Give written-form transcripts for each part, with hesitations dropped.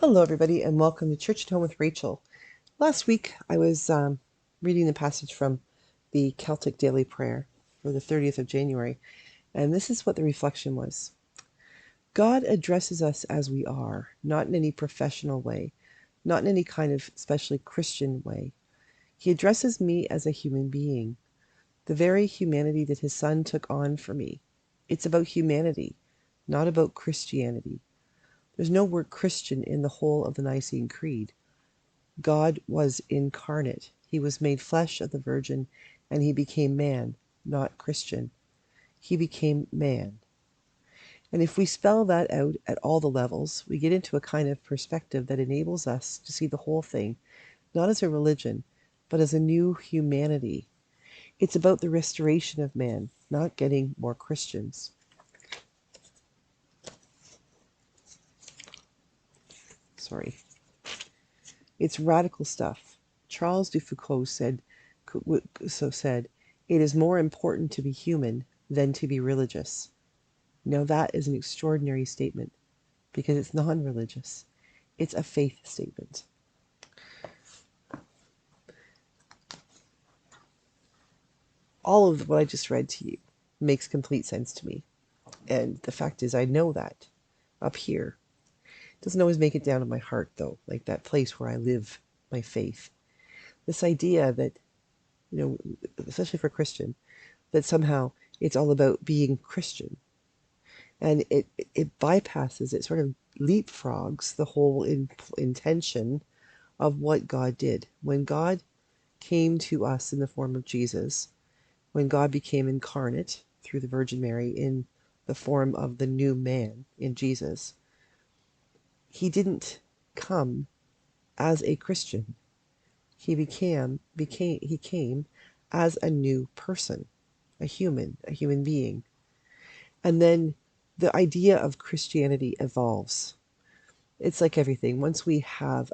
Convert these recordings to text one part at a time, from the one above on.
Hello, everybody, and welcome to Church at Home with Rachel. Last week, I was reading the passage from the Celtic Daily Prayer for the 30th of January, and this is what the reflection was. God addresses us as we are, not in any professional way, not in any kind of especially Christian way. He addresses me as a human being, the very humanity that his son took on for me. It's about humanity, not about Christianity. There's no word Christian in the whole of the Nicene Creed. God was incarnate. He was made flesh of the Virgin, and he became man, not Christian. He became man. And if we spell that out at all the levels, we get into a kind of perspective that enables us to see the whole thing, not as a religion, but as a new humanity. It's about the restoration of man, not getting more Christians. Sorry. It's radical stuff. Charles de Foucault said, it is more important to be human than to be religious. Now that is an extraordinary statement because it's non-religious. It's a faith statement. All of what I just read to you makes complete sense to me. And the fact is I know that up here. It doesn't always make it down to my heart though, like that place where I live my faith. This idea that, especially for Christian, that somehow it's all about being Christian. And it bypasses, it sort of leapfrogs the whole intention of what God did. When God came to us in the form of Jesus, when God became incarnate through the Virgin Mary in the form of the new man in Jesus, he didn't come as a Christian. He came as a new person, a human being. And then the idea of Christianity evolves. It's like everything. Once we have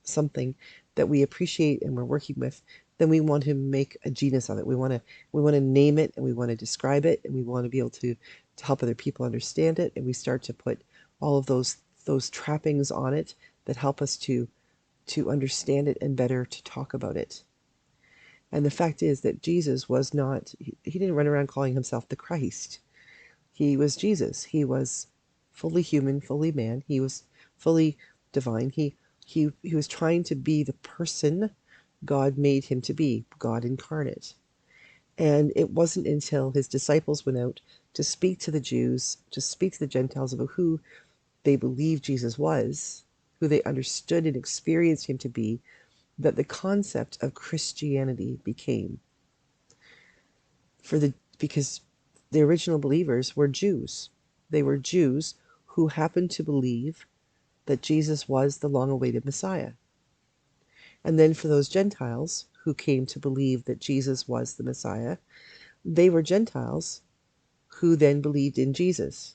something that we appreciate and we're working with, then we want to make a genus of it. We want to name it, and we want to describe it, and we want to be able to help other people understand it. And we start to put all of those trappings on it that help us to understand it and better to talk about it. And the fact is that Jesus was not. He didn't run around calling himself the Christ. He was Jesus. He was fully human, fully man. He was fully divine. He was trying to be the person God made him to be, God incarnate. And it wasn't until his disciples went out to speak to the Jews, to speak to the Gentiles about who they believed Jesus was, who they understood and experienced him to be, that the concept of Christianity became. Because the original believers were Jews. They were Jews who happened to believe that Jesus was the long-awaited Messiah. And then for those Gentiles who came to believe that Jesus was the Messiah, they were Gentiles who then believed in Jesus.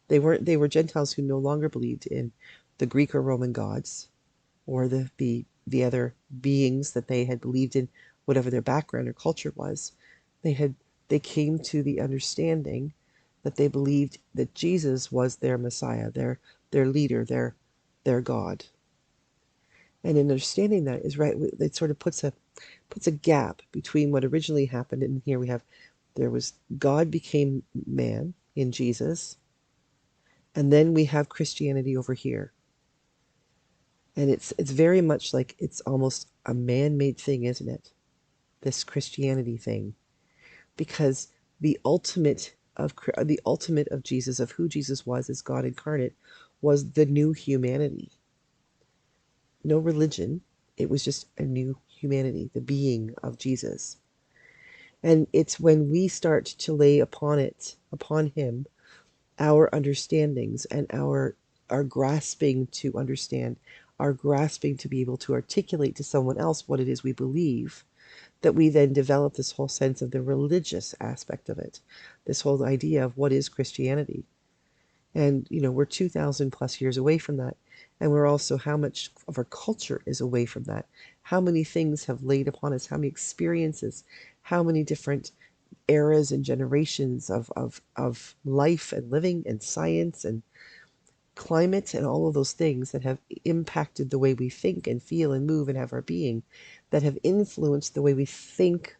They were Gentiles who no longer believed in the Greek or Roman gods or the other beings that they had believed in, whatever their background or culture was. They came to the understanding that they believed that Jesus was their Messiah, their leader, their God. And in understanding that is right, it sort of puts a gap between what originally happened, and here there was God became man in Jesus, and then we have Christianity over here. And it's very much like it's almost a man-made thing, isn't it? This Christianity thing. Because the ultimate of Jesus, of who Jesus was as God incarnate, was the new humanity. No religion. It was just a new humanity, the being of Jesus. And it's when we start to lay upon him, our understandings and our grasping to understand, our grasping to be able to articulate to someone else what it is we believe, that we then develop this whole sense of the religious aspect of it, this whole idea of what is Christianity. And, we're 2,000 plus years away from that. And we're also, how much of our culture is away from that? How many things have laid upon us? How many experiences? How many different eras and generations of life and living and science and climate and all of those things that have impacted the way we think and feel and move and have our being, that have influenced the way we think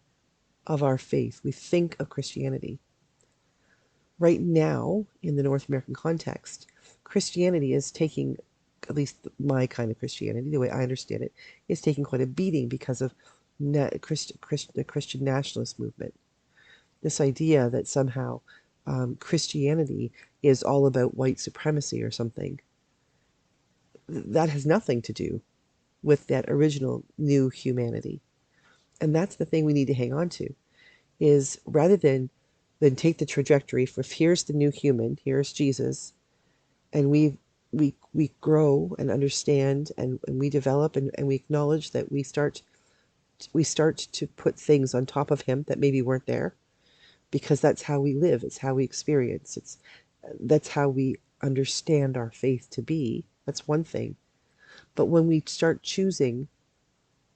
of our faith, we think of Christianity. Right now, in the North American context, Christianity is taking, at least my kind of Christianity, the way I understand it, is taking quite a beating because of the Christian Nationalist movement. This idea that somehow Christianity is all about white supremacy or something. That has nothing to do with that original new humanity. And that's the thing we need to hang on to, is rather than take the trajectory for here's the new human, here's Jesus, and we grow and understand, and we develop, and we acknowledge that we start to put things on top of him that maybe weren't there, because that's how we live, it's how we experience, that's how we understand our faith to be. That's one thing. But when we start choosing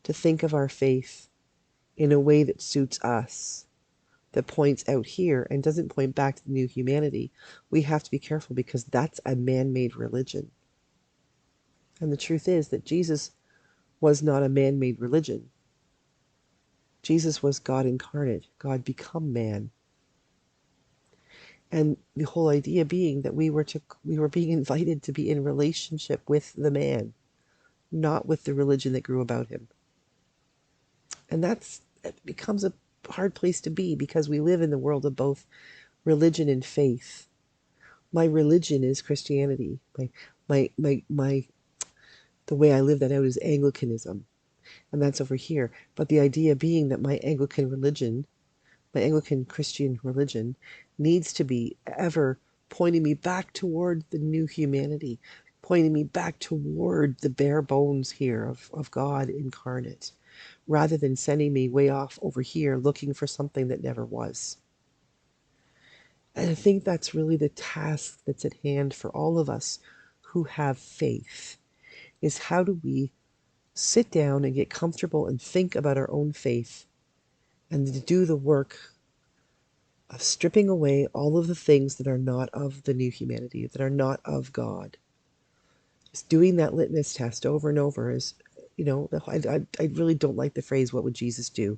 to think of our faith in a way that suits us, that points out here and doesn't point back to the new humanity, we have to be careful, because that's a man-made religion. And the truth is that Jesus was not a man-made religion. Jesus was God incarnate, God become man. And the whole idea being that we were being invited to be in relationship with the man, not with the religion that grew about him. And it becomes a hard place to be, because we live in the world of both religion and faith. My religion is Christianity. The way I live that out is Anglicanism, and that's over here. But the idea being that my Anglican Christian religion, needs to be ever pointing me back toward the new humanity, pointing me back toward the bare bones here of God incarnate, rather than sending me way off over here looking for something that never was. And I think that's really the task that's at hand for all of us who have faith, is how do we sit down and get comfortable and think about our own faith, and to do the work of stripping away all of the things that are not of the new humanity, that are not of God. Just doing that litmus test over and over is, I really don't like the phrase, what would Jesus do?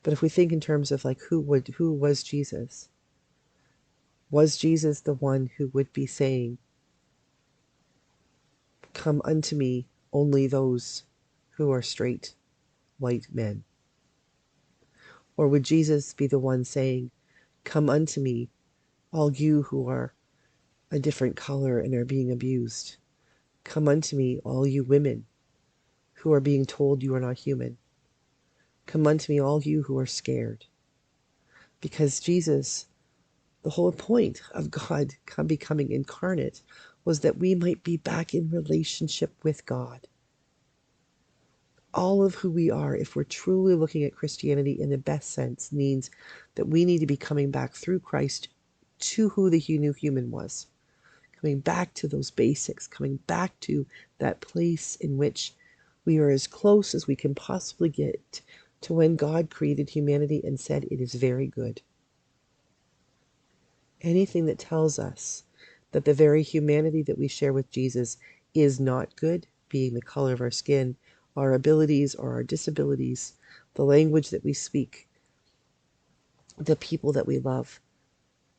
But if we think in terms of like, who was Jesus? Was Jesus the one who would be saying, come unto me only those who are straight white men? Or would Jesus be the one saying, come unto me, all you who are a different color and are being abused? Come unto me, all you women who are being told you are not human. Come unto me, all you who are scared. Because Jesus, the whole point of God becoming incarnate, was that we might be back in relationship with God. All of who we are, if we're truly looking at Christianity in the best sense, means that we need to be coming back through Christ to who the new human was. Coming back to those basics, coming back to that place in which we are as close as we can possibly get to when God created humanity and said it is very good. Anything that tells us that the very humanity that we share with Jesus is not good, being the color of our skin, our abilities or our disabilities, the language that we speak, the people that we love,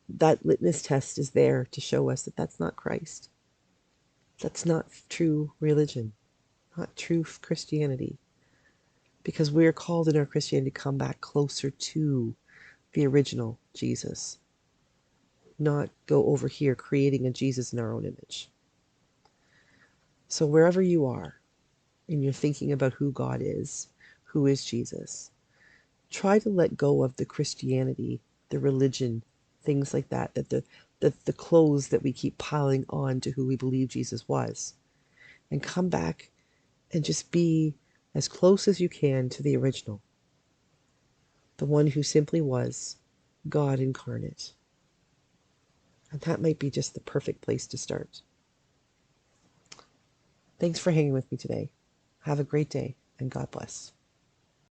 that litmus test is there to show us that that's not Christ. That's not true religion, not true Christianity. Because we're called in our Christianity to come back closer to the original Jesus, not go over here creating a Jesus in our own image. So wherever you are, and you're thinking about who God is, who is Jesus, try to let go of the Christianity, the religion, things like that, the clothes that we keep piling on to who we believe Jesus was, and come back and just be as close as you can to the original, the one who simply was God incarnate. And that might be just the perfect place to start. Thanks for hanging with me today. Have a great day, and God bless.